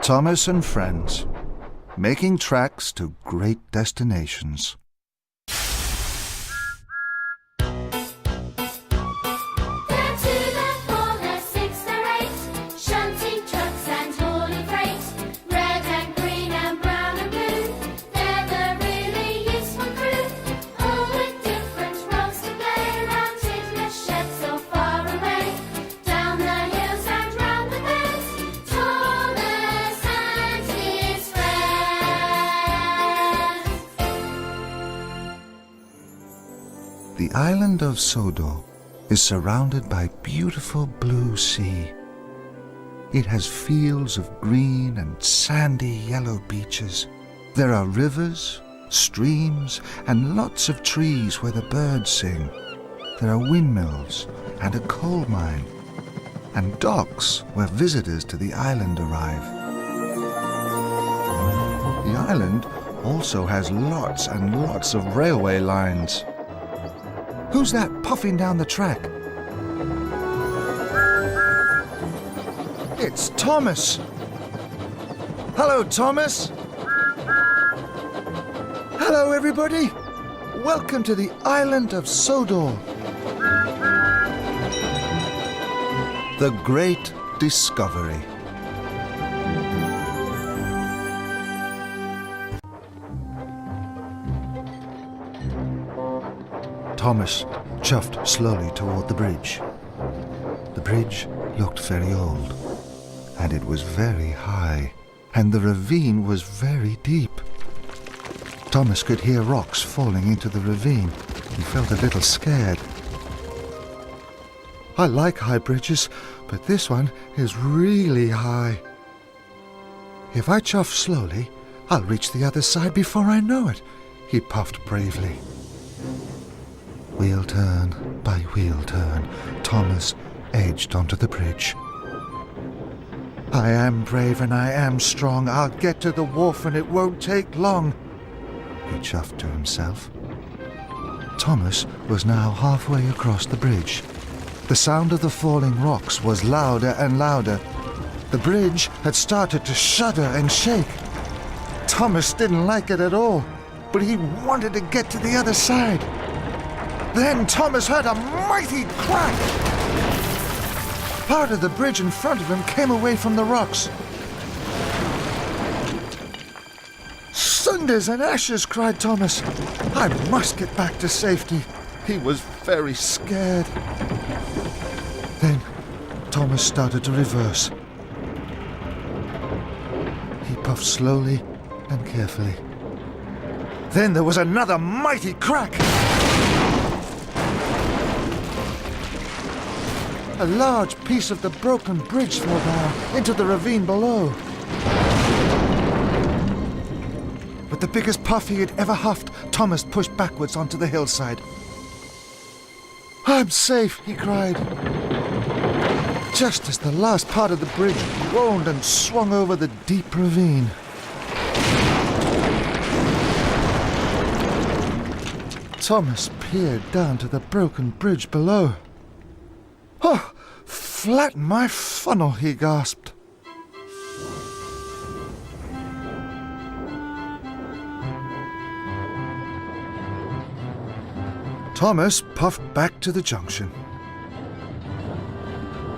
Thomas and friends, making tracks to great destinations. The island of Sodor is surrounded by beautiful blue sea. It has fields of green and sandy yellow beaches. There are rivers, streams, and lots of trees where the birds sing. There are windmills and a coal mine, and docks where visitors to the island arrive. The island also has lots and lots of railway lines. Who's that puffing down the track? It's Thomas. Hello, Thomas. Hello, everybody. Welcome to the island of Sodor. The Great Discovery. Thomas chuffed slowly toward the bridge. The bridge looked very old, and it was very high, and the ravine was very deep. Thomas could hear rocks falling into the ravine. He felt a little scared. I like high bridges, but this one is really high. If I chuff slowly, I'll reach the other side before I know it, he puffed bravely. Wheel turn by wheel turn, Thomas edged onto the bridge. I am brave and I am strong. I'll get to the wharf and it won't take long, he chuffed to himself. Thomas was now halfway across the bridge. The sound of the falling rocks was louder and louder. The bridge had started to shudder and shake. Thomas didn't like it at all, but he wanted to get to the other side. Then Thomas heard a mighty crack. Part of the bridge in front of him came away from the rocks. Cinders and ashes, cried Thomas. I must get back to safety. He was very scared. Then Thomas started to reverse. He puffed slowly and carefully. Then there was another mighty crack. A large piece of the broken bridge fell down into the ravine below. With the biggest puff he had ever huffed, Thomas pushed backwards onto the hillside. I'm safe, he cried. Just as the last part of the bridge groaned and swung over the deep ravine. Thomas peered down to the broken bridge below. Oh, flatten my funnel, he gasped. Thomas puffed back to the junction.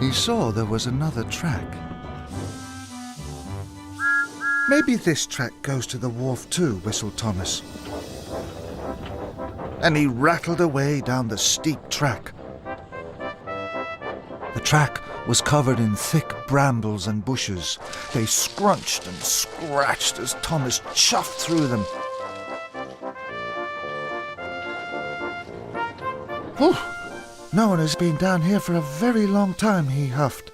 He saw there was another track. Maybe this track goes to the wharf too, whistled Thomas. And he rattled away down the steep track. The track was covered in thick brambles and bushes. They scrunched and scratched as Thomas chuffed through them. Whew! No one has been down here for a very long time, he huffed.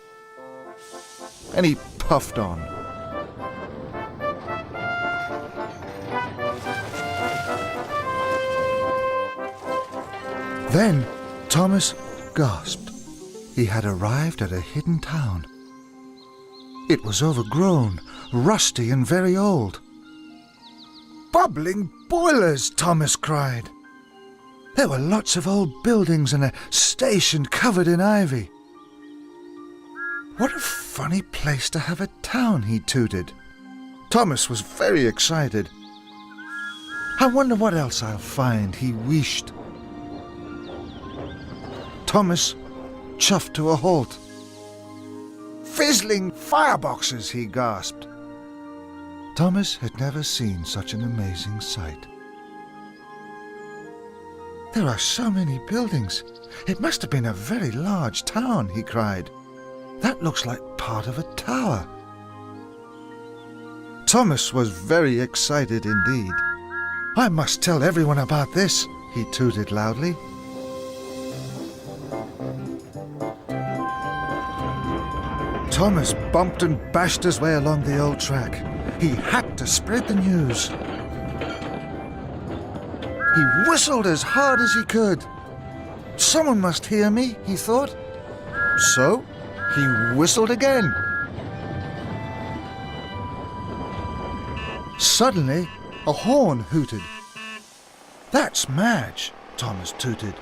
And he puffed on. Then Thomas gasped. He had arrived at a hidden town. It was overgrown, rusty and very old. Bubbling boilers, Thomas cried. There were lots of old buildings and a station covered in ivy. What a funny place to have a town, he tooted. Thomas was very excited. I wonder what else I'll find, he wished. Thomas chuffed to a halt. Fizzling fireboxes, he gasped. Thomas had never seen such an amazing sight. There are so many buildings. It must have been a very large town, he cried. That looks like part of a tower. Thomas was very excited indeed. I must tell everyone about this, he tooted loudly. Thomas bumped and bashed his way along the old track. He had to spread the news. He whistled as hard as he could. Someone must hear me, he thought. So he whistled again. Suddenly, a horn hooted. That's Madge, Thomas tooted.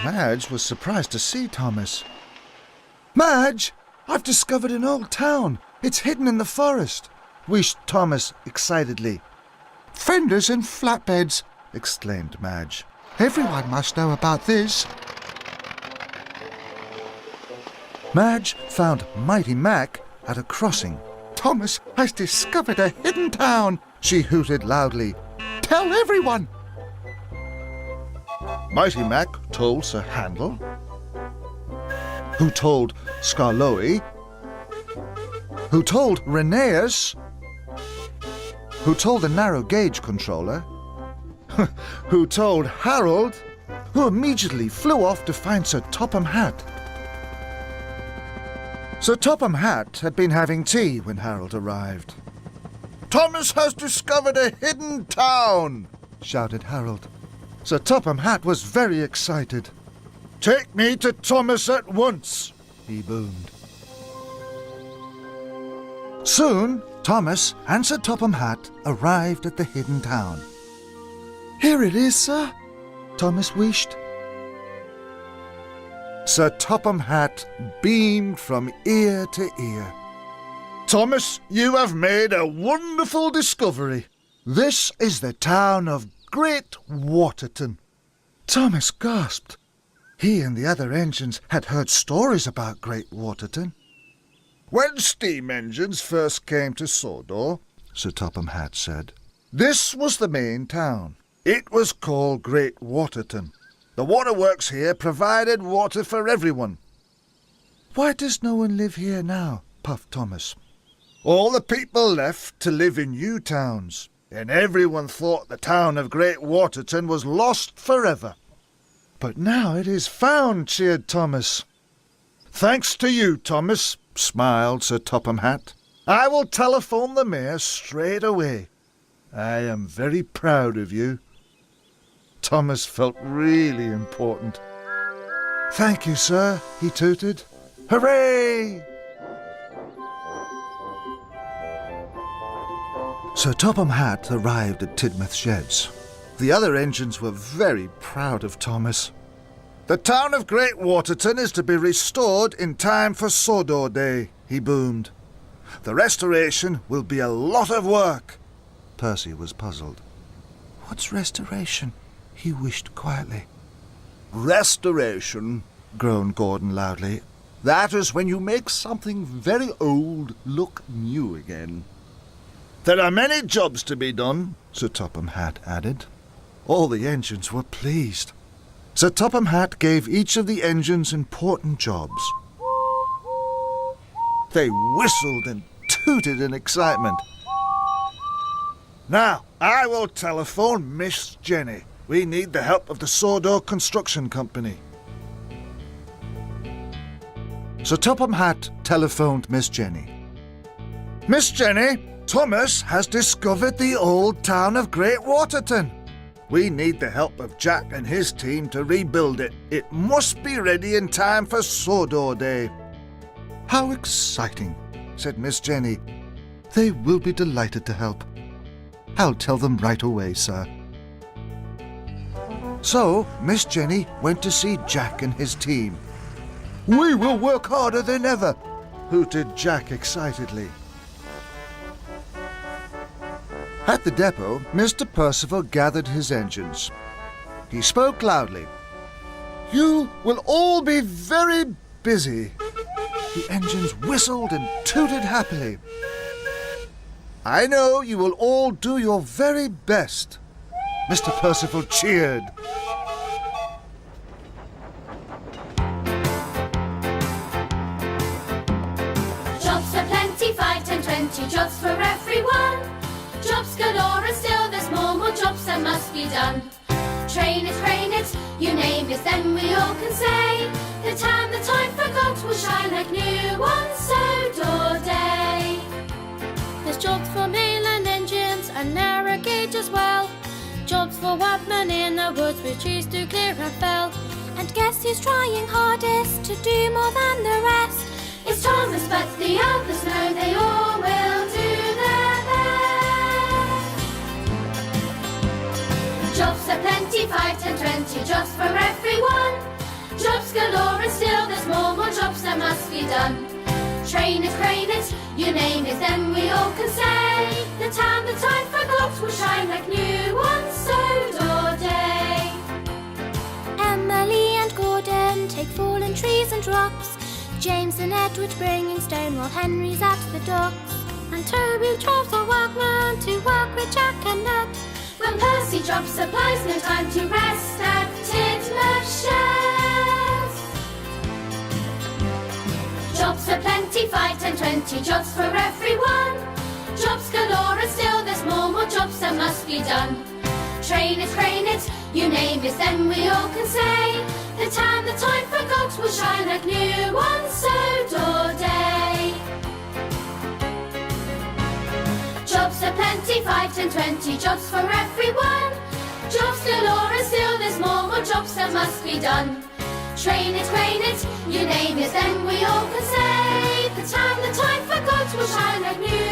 Madge was surprised to see Thomas. Madge, I've discovered an old town. It's hidden in the forest, wished Thomas excitedly. Fenders and flatbeds, exclaimed Madge. Everyone must know about this. Madge found Mighty Mac at a crossing. Thomas has discovered a hidden town, she hooted loudly. Tell everyone! Mighty Mac told Sir Handel, who told Skarloey, who told Rheneas, who told the narrow gauge controller, who told Harold, who immediately flew off to find Sir Topham Hatt. Sir Topham Hatt had been having tea when Harold arrived. Thomas has discovered a hidden town, shouted Harold. Sir Topham Hatt was very excited. Take me to Thomas at once, he boomed. Soon, Thomas and Sir Topham Hatt arrived at the hidden town. Here it is, sir, Thomas wished. Sir Topham Hatt beamed from ear to ear. Thomas, you have made a wonderful discovery. This is the town of Great Waterton. Thomas gasped. He and the other engines had heard stories about Great Waterton. When steam engines first came to Sodor, Sir Topham Hatt said, this was the main town. It was called Great Waterton. The waterworks here provided water for everyone. Why does no one live here now? Puffed Thomas. All the people left to live in new towns, and everyone thought the town of Great Waterton was lost forever. But now it is found, cheered Thomas. Thanks to you, Thomas, smiled Sir Topham Hatt. I will telephone the mayor straight away. I am very proud of you. Thomas felt really important. Thank you, sir, he tooted. Hooray! Sir Topham Hatt arrived at Tidmouth Sheds. The other engines were very proud of Thomas. The town of Great Waterton is to be restored in time for Sodor Day, he boomed. The restoration will be a lot of work. Percy was puzzled. What's restoration? He wished quietly. Restoration, groaned Gordon loudly. That is when you make something very old look new again. There are many jobs to be done, Sir Topham Hatt added. All the engines were pleased. Sir Topham Hatt gave each of the engines important jobs. They whistled and tooted in excitement. Now, I will telephone Miss Jenny. We need the help of the Sodor Construction Company. Sir Topham Hatt telephoned Miss Jenny. Miss Jenny, Thomas has discovered the old town of Great Waterton. We need the help of Jack and his team to rebuild it. It must be ready in time for Sodor Day. How exciting, said Miss Jenny. They will be delighted to help. I'll tell them right away, sir. So, Miss Jenny went to see Jack and his team. We will work harder than ever, hooted Jack excitedly. At the depot, Mr. Percival gathered his engines. He spoke loudly. You will all be very busy. The engines whistled and tooted happily. I know you will all do your very best. Mr. Percival cheered. Jobs for plenty, 5, 10, 20 jobs for everyone. Jobs galore and still there's more jobs that must be done. Train it, you name it, then we all can say the time forgot will shine like new ones, so door day. There's jobs for mail and engines and narrowgauge as well. Jobs for workmen in the woods we choose to clear and fell. And guess who's trying hardest to do more than the rest? It's Thomas, but the others know they all will do their best. Jobs are plenty, 5, 10, 20 jobs for everyone. Jobs galore and still there's more jobs that must be done. Train it, crane it, you name it, then we all can say the time forgot will shine like new ones, so door day. Emily and Gordon take fallen trees and rocks. James and Edward bringing stone while Henry's at the docks. And Toby drives our workman to work with Jack and Ned. When Percy drops supplies, no time to rest at Tidmouth Shed. Jobs for plenty, 5, 10, 20 jobs for everyone. Jobs galore and still there's more jobs that must be done. Train it, crane it, you name it, then we all can say the time forgot will shine like new ones, so door day. Jobs are plenty, 5, 10, 20 jobs for everyone. Jobs galore and still there's more jobs that must be done. Train it, crane it, you name it, then we all can say the time forgot will shine like new